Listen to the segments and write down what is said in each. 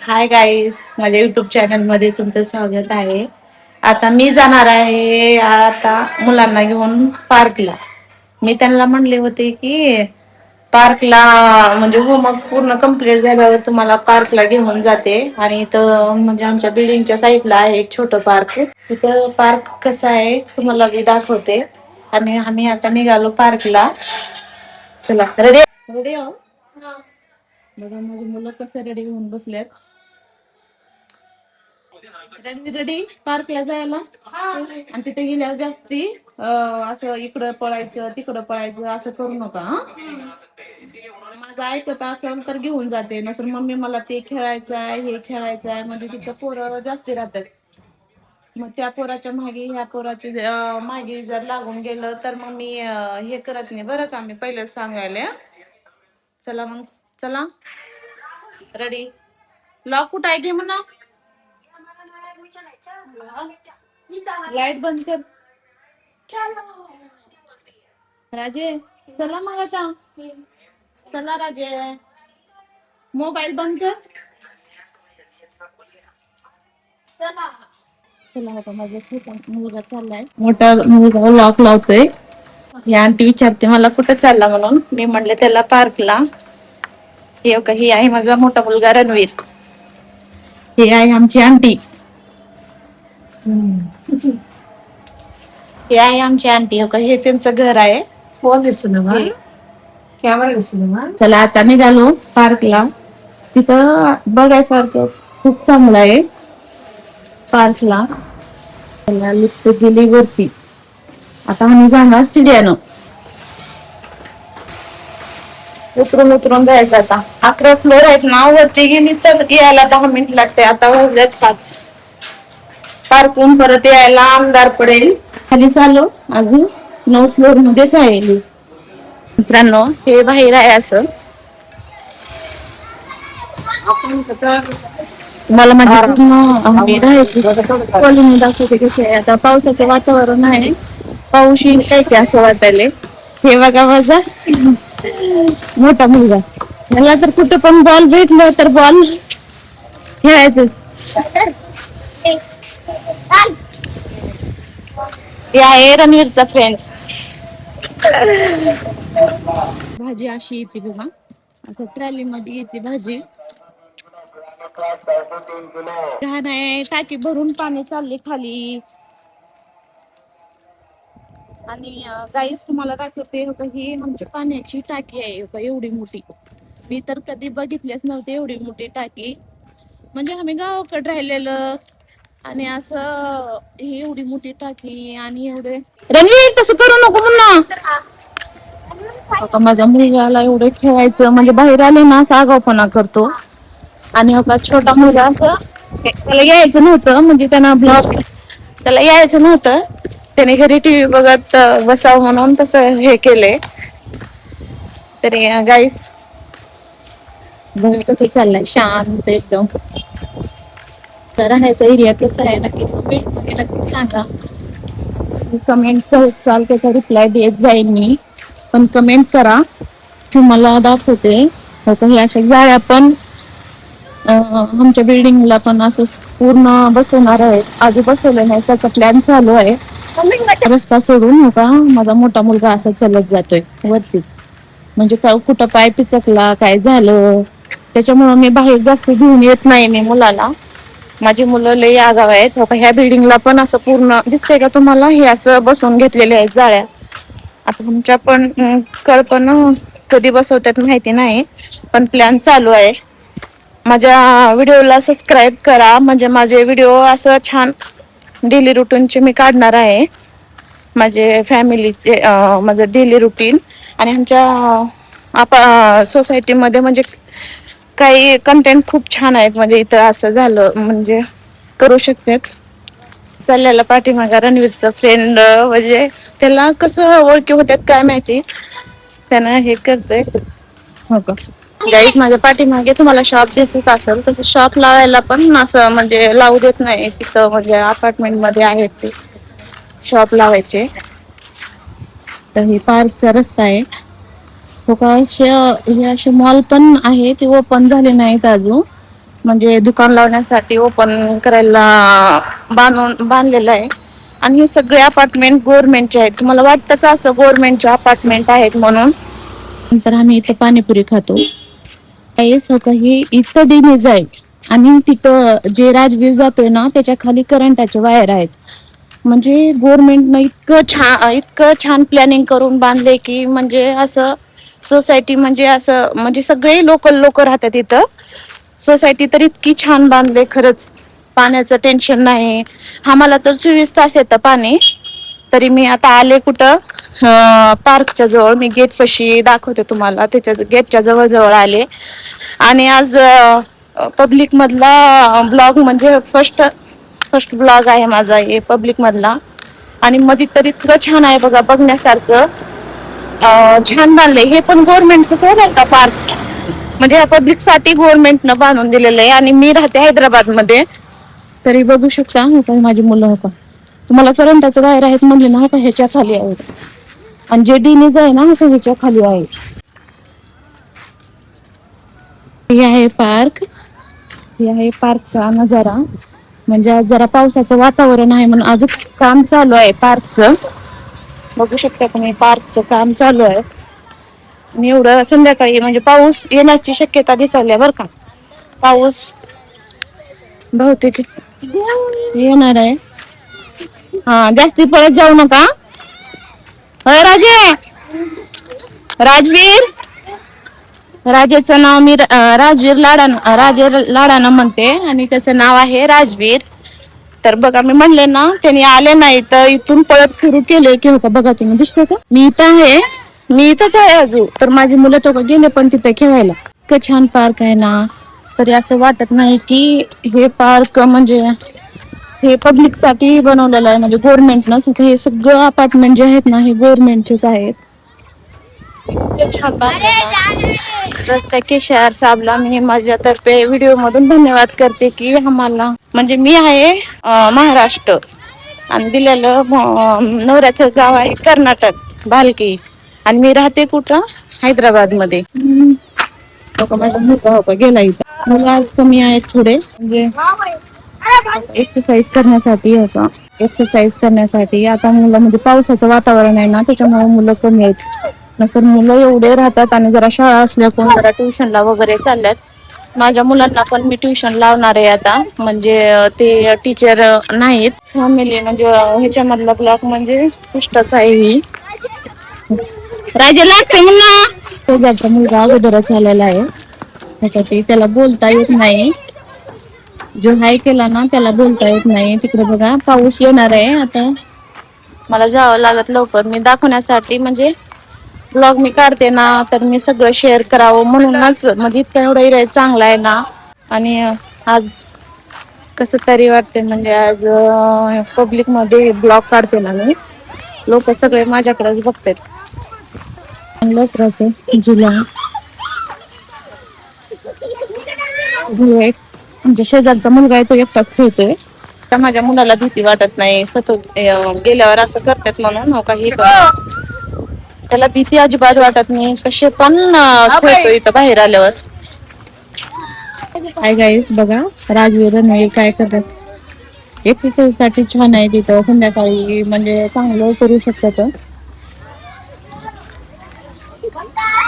Hi guys, माझ्या YouTube channel मध्ये तुमचं स्वागत आहे. आता मी जाणार आहे आता मुलांना घेऊन पार्कला. मी त्यांना म्हणले होते की पार्कला म्हणजे होमवर्क पूर्ण कंप्लीट झाल्यावर तुम्हाला पार्कला घेऊन जाते. आणि इथं म्हणजे आमच्या बिल्डिंगच्या साईडला आहे एक छोटं पार्क. इथं पार्क कसं आहे तुम्हाला मी दाखवते. आणि आम्ही आता निघालो पार्कला. चला रेडी रेडी हो. बघा माझी मुलं कसं रेडी होऊन बसल्यात. रेडी पार्कला जायला. आणि तिथे गेल्यावर जास्ती असं इकडं पळायचं तिकडं पळायचं असं करू नका. माझं ऐकत असेल तर घेऊन जाते, नसर मम्मी मला ते खेळायचं आहे हे खेळायचं आहे म्हणजे तिथं पोरं जास्ती राहतात. मग त्या पोराच्या मागे ह्या पोराच्या मागे जर लागून गेलं तर मग मी हे करत नाही बरं का. मी पहिलेच सांगायला. चला मग चला रेडी. लॉक कुठं आहे घे म्हणा. लाईट बंद कर राजे. चला मग आता चला राजे. मोबाईल बंद कर. चला आता माझा छोटा मुलगा चाललाय. मोठा मुलगा लॉक लावतोय. या आंटी विचारते मला कुठं चालला म्हणून. मी म्हणले त्याला पार्कला. हे का ही आहे माझा मोठा मुलगा रणवीर. हे आहे आमची आंटी. हे आहे आमची आंटी. हो का हे त्यांचं घर आहे. फोन दिसतो कॅमेरा दिसतो. चला आता निघालो पार्कला. तिथं बघायसारखं खूप चांगलं आहे पार्कला. त्याला लिफ्ट गेली वरती. आता आम्ही जाणार सीडीनं. उतरून उतरून जायचं. आता 11 फ्लोर आहेत ना. वरती गेली तर यायला 10 मिनिट लागते. आता वाजल्यात 5. पार्कून परत यायला अंधार पडेल. खाली चाललो अजून 9 फ्लोर मध्येच आहे. मित्रांनो हे बाहेर आहे असं. मला माझी पूर्ण राहायची कॉलनी दाखवते कशी आहे. आता पावसाचं वातावरण आहे. पाऊस येईल काय की असं वाटायले. हे बघा माझा मोठा मुलगा. मला तर कुठं पण बॉल भेटलं तर बॉल खेळायचंच. हे आहे रणवीरचा फ्रेंड. भाजी अशी येते बघा. असं ट्रॉली मध्ये येते भाजी. घाण आहे. टाकी भरून पाणी चालले खाली. आणि गाईस तुम्हाला दाखवते हो का ही आमची पाण्याची टाकी आहे. हो का एवढी मोठी. मी तर कधी बघितलीच नव्हती एवढी मोठी टाकी. म्हणजे आम्ही गावाकडे राहिलेलं आणि असं ही एवढी मोठी टाकी आणि एवढे. रणवीर तसं करू नको पुन्हा. माझ्या मुलगाला एवढं खेळायचं म्हणजे बाहेर आले ना असा आगाऊपणा करतो. आणि हो का छोटा मुलगा असं त्याला यायचं नव्हतं म्हणजे त्याला यायचं नव्हतं. त्याने घरी टीव्ही बघत बसावं म्हणून तसं हे केलंय. तरी गाईस घर कसं चाललंय शांत एकदम. तर राहण्याचा एरिया कसा आहे नक्की कमेंट मध्ये नक्की सांगा. कमेंट करचाल त्याचा रिप्लाय देत जाईल मी. पण कमेंट करा. तुम्हाला दाखवते हे अशा जाळ्या पण आमच्या बिल्डिंगला पण असं पूर्ण बसवणार आहेत. आधी बसवलं नाही त्याचा प्लॅन चालू आहे. रस्ता सोडून का माझा मोठा मुलगा असा चालत जातोय वरती. म्हणजे कुठं पाय पिचकला काय झालं त्याच्यामुळं मी बाहेर जास्त घेऊन येत नाही मी मुलाला. माझी मुलं लई आगाव आहेत. ह्या बिल्डिंगला पण असं पूर्ण दिसतंय का तुम्हाला. हे असं बसवून घेतलेले आहेत जाळ्या. आता तुमच्या पण कल्पना कधी बसवतात माहिती नाही पण प्लॅन चालू आहे. माझ्या व्हिडिओला सबस्क्राईब करा म्हणजे माझे व्हिडिओ असं छान डेली रुटीनचे मी काढणार आहे. माझे फॅमिलीचे माझं डेली रुटीन. आणि आमच्या सोसायटीमध्ये म्हणजे काही कंटेंट खूप छान आहेत. म्हणजे इथं असं झालं म्हणजे करू शकतात. चाललेला पाठीमागा रणवीरचा फ्रेंड म्हणजे त्याला कसं ओळखी होत्यात काय माहिती. त्यानं हे करतोय हो का. गाईस माझ्या पाठीमागे तुम्हाला शॉप दिसत असेल तसं शॉप लावायला पण असं म्हणजे लावू देत नाही तिथं. म्हणजे अपार्टमेंट मध्ये आहेत ते शॉप लावायचे. तर हे पार्कचा रस्ता आहे. हो का. हे असे मॉल पण आहे ते ओपन झाले नाहीत अजून. म्हणजे दुकान लावण्यासाठी ओपन करायला बांधलेलं आहे. आणि हे सगळे अपार्टमेंट गव्हर्नमेंटचे आहेत. तुम्हाला वाटतं का असं गव्हर्नमेंटचे अपार्टमेंट आहेत म्हणून? नंतर आम्ही इथं पाणीपुरी खातो. हो का, हे इतकं डिमेज आहे. आणि तिथं जे राजवीर जातोय ना त्याच्या खाली करंटाचे वायर आहेत. म्हणजे गव्हर्नमेंटनं इतकं छान प्लॅनिंग करून बांधले की म्हणजे असं सोसायटी म्हणजे असं म्हणजे सगळे लोकल लोक राहतात इथं. सोसायटी तर इतकी छान बांधले खरंच. पाण्याचं टेन्शन नाही. आम्हाला तर 24 तास येतं पाणी. तरी मी आता आले कुठं, पार्कच्या जवळ. मी गेट पाशी दाखवते तुम्हाला, त्याच्या गेटच्या जवळ जवळ आले. आणि आज पब्लिक मधला ब्लॉग म्हणजे फर्स्ट ब्लॉग आहे माझा हे पब्लिक मधला. आणि मध्ये तर इतकं छान आहे बघा बघण्यासारखं. छान बांधलंय. हे पण गव्हर्नमेंटच आहे का पार्क. म्हणजे ह्या पब्लिक साठी गव्हर्नमेंटनं बांधून दिलेलं आहे. आणि मी राहते हैदराबाद मध्ये. तरी बघू शकता हो का माझी मुलं हो का. तुम्हाला करंटाचं वायर आहेत म्हणले ना, हो का ह्याच्या खाली आहेत. आणि जे डीनीज आहे ना, हो का ह्याच्या खाली आहे. हे आहे पार्क. हे आहे पार्कचा नजारा. म्हणजे आज जरा पावसाचं वातावरण आहे म्हणून अजून काम चालू आहे पार्कचं. बघू शकता तुम्ही पार्कचं काम चालू आहे. आणि एवढं संध्याकाळी म्हणजे पाऊस येण्याची शक्यता दिसायला बरं का. पाऊस बहुतेक येणार आहे. हा, जास्ती पळत जाऊ नका. राजे, राजवीर. राजेचं नाव मी राजवीर लाडानं म्हणते. आणि त्याचं नाव आहे राजवीर. तर बघा मी म्हणले ना, त्यांनी आले नाही तर इथून पळत सुरू केले की हो का. बघा तुम्ही दिसतो का, मी इथं आहे. मी इथंच आहे अजून. तर माझी मुलं तो का गेले पण तिथे खेळायला. इतकं छान पार्क आहे ना, तरी असं वाटत नाही की हे पार्क म्हणजे हे पब्लिक साठी बनवलेलं आहे. म्हणजे गव्हर्नमेंटनंच. हे सगळं अपार्टमेंट जे आहेत ना हे गव्हर्नमेंटचेच आहेत. छान रस्ता केशर साहेबला मी माझ्यातर्फे व्हिडिओ मधून धन्यवाद करते की आम्हाला म्हणजे मी आहे महाराष्ट्र आणि दिलेलं नवऱ्याचं गाव आहे कर्नाटक भालकी. आणि मी राहते कुठं हैदराबाद मध्ये. माझा मुलगा हो का गेला इथं. मुलं आज कमी आहेत थोडे म्हणजे एक्सरसाइज करण्यासाठी होता. एक्सरसाइज करण्यासाठी आता मुलं म्हणजे पावसाचं वातावरण आहे ना त्याच्यामुळे मुलं कमी आहेत. नसर मुलं एवढे राहतात. आणि जरा शाळा असल्या कोण जरा ट्युशनला वगैरे चालल्यात. माझ्या मुलांना पण मी ट्युशन लावणार आहे आता. म्हणजे ते टीचर नाहीत. फॅमिली म्हणजे ह्याच्यामधला ब्लॉक म्हणजे पुष्टाच आहे ही. राजे लागते मुला. शेजारचा मुलगा अगोदरच आलेला आहे. त्याला बोलता येत नाही. जो हाय केला ना त्याला बोलता येत नाही. तिकडे बघा पाऊस येणार आहे आता. मला जावं लागत लवकर. मी दाखवण्यासाठी म्हणजे ब्लॉग मी काढते ना तर मी सगळं शेअर करावं म्हणूनच. म्हणजे इतका एवढा एरिया चांगला आहे ना. आणि आज कसं तरी वाटते म्हणजे आज पब्लिक मध्ये ब्लॉग काढते ना मी. लोक सगळे माझ्याकडेच बघतात. लवकरच जुलै म्हणजे शेजारचा मुलगा आहे तो एकटाच खेळतोय. तर माझ्या मुलाला भीती वाटत नाही. सतत गेल्यावर असं करतात म्हणून हो काही त्याला भीती अजिबात वाटत नाही. कसे पण खेळतो इथं बाहेर आल्यावर. हाय गाईस बघा राजवीर रणवीर काय करतात. एक्सरसाइज साठी छान आहे तिथं. संध्याकाळी म्हणजे चांगलं करू शकतात.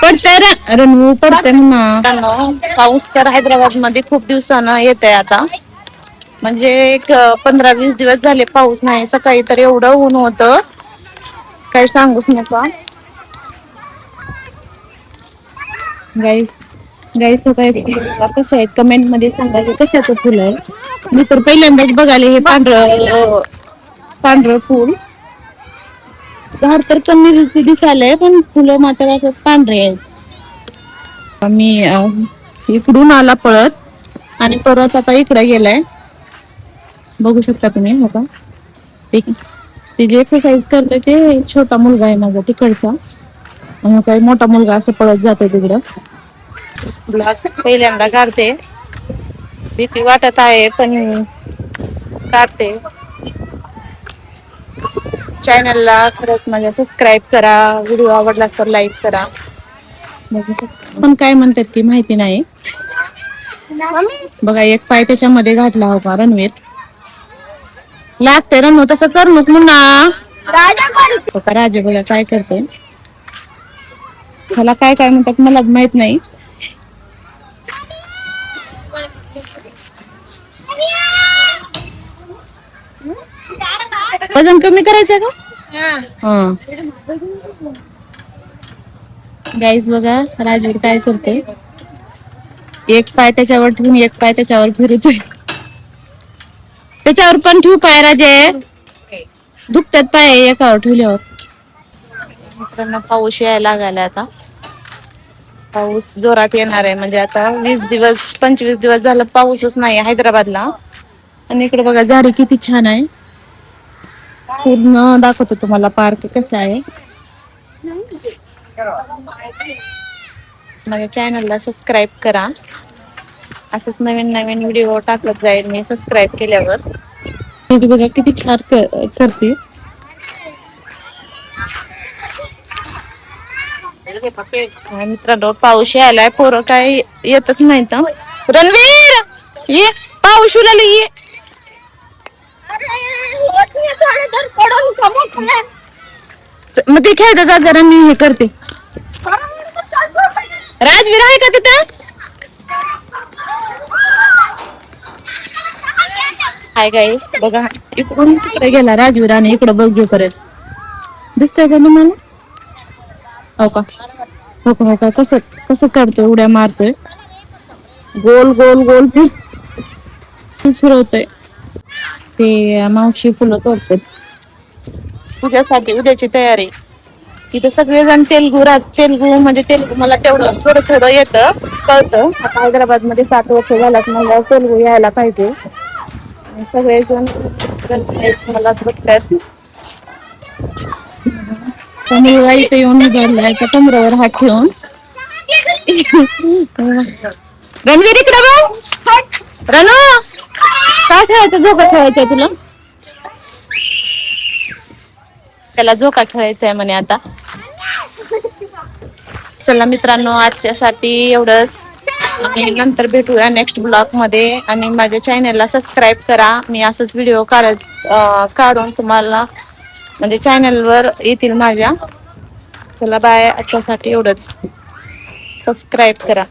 पडतंय रणवीर पडतंय ना. पाऊस तर हैदराबाद मध्ये खूप दिवसानं येत आहे आता. म्हणजे एक 15-20 दिवस झाले पाऊस नाही. सकाळी तर एवढं ऊन होतं काही सांगूच नका. गाईस काय कसं आहे कमेंट मध्ये सांगा की कशाचं फुल आहे. मी तर पहिल्यांदाच बघाले हे पांढरं फुल. झाड तर कमी दिसायलंय पण फुलं मात्र असं पांढरे आहेत. मी इकडून आला पळत आणि परत आता इकडे गेलाय. बघू शकता तुम्ही हो का. ते जे एक्सरसाइज करते ते छोटा मुलगा आहे माझा तिकडचा. आणि काही मोठा मुलगा असं पळत जातो तिकडं. ब्लॉग पहिल्यांदा काढते. भीती वाटत आहे पण काढते. चॅनलला खरंच म्हणजे सबस्क्राईब करा. व्हिडिओ आवडला तर लाईक करा. पण काय म्हणतात ती माहिती नाही. बघा एक पाय त्याच्यामध्ये घातला होता रणवीर. लागतंय रणू तसं कर मग पुन्हा. राजे बघा काय करते. त्याला काय काय म्हणतात मला माहित नाही. वजन कमी करायचं का? हा गाईज बघा राजवीर काय करते. एक पाय त्याच्यावर ठेवून एक पाय त्याच्यावर फिरतोय. त्याच्यावर पण ठेवू पाय राजे. दुखतात पाय एकावर ठेवल्यावर. मित्रांनो पाऊस यायला लागला आता. पाऊस जोरात येणार आहे म्हणजे आता 20-25 दिवस झालं पाऊसच नाही हैदराबादला. आणि इकडे बघा झाडी किती छान आहे. पूर्ण दाखवतो तुम्हाला पार्क कसा आहे. माझ्या चॅनलला सबस्क्राईब करा. असंच नवीन नवीन व्हिडिओ टाकत जाईल मी सबस्क्राईब केल्यावर. बघा किती छान करते. मित्रांनो पाऊस यायलाय पोरं काय येतच नाहीत. रणवीर ये पाऊस उलाले ये. मग ते खेळता जा जरा मी हे करते. राजवीर आहे का तिथं? हाय गाईस बघा इकडून तिकडे गेला राजवीर आणि इकडं बघू परत. दिसतोय का तुम्हाला? हो का हो का हो का कसं कसं चढतोय उड्या मारतोय. गोल गोल गोल फिरवतोय. ते मावशी फुलं तोडतात. उद्यासाठी उद्याची तयारी. तिथे सगळेजण तेलगू म्हणजे तेलगू मला तेवढं थोडं थोडं येतं कळतं. आता हैदराबाद मध्ये 7 वर्ष झाल्यात मला तेलगू यायला पाहिजे. आणि सगळेजण मला बघतात. इथे येऊन उभारलाय त्या कमरेवर हात ठेवून. रणवीर इकडे बघ. रणू काय खेळायचं झोका खेळायचंय तुला? त्याला झोका खेळायचा म्हणे आता. चला मित्रांनो आजच्यासाठी एवढंच. आणि नंतर भेटूया नेक्स्ट ब्लॉग मध्ये. आणि माझ्या चॅनलला सबस्क्राईब करा. मी असंच व्हिडिओ काढून तुम्हाला म्हणजे चॅनलवर येतील माझ्या. चला बाय आजच्यासाठी एवढंच. सबस्क्राईब करा.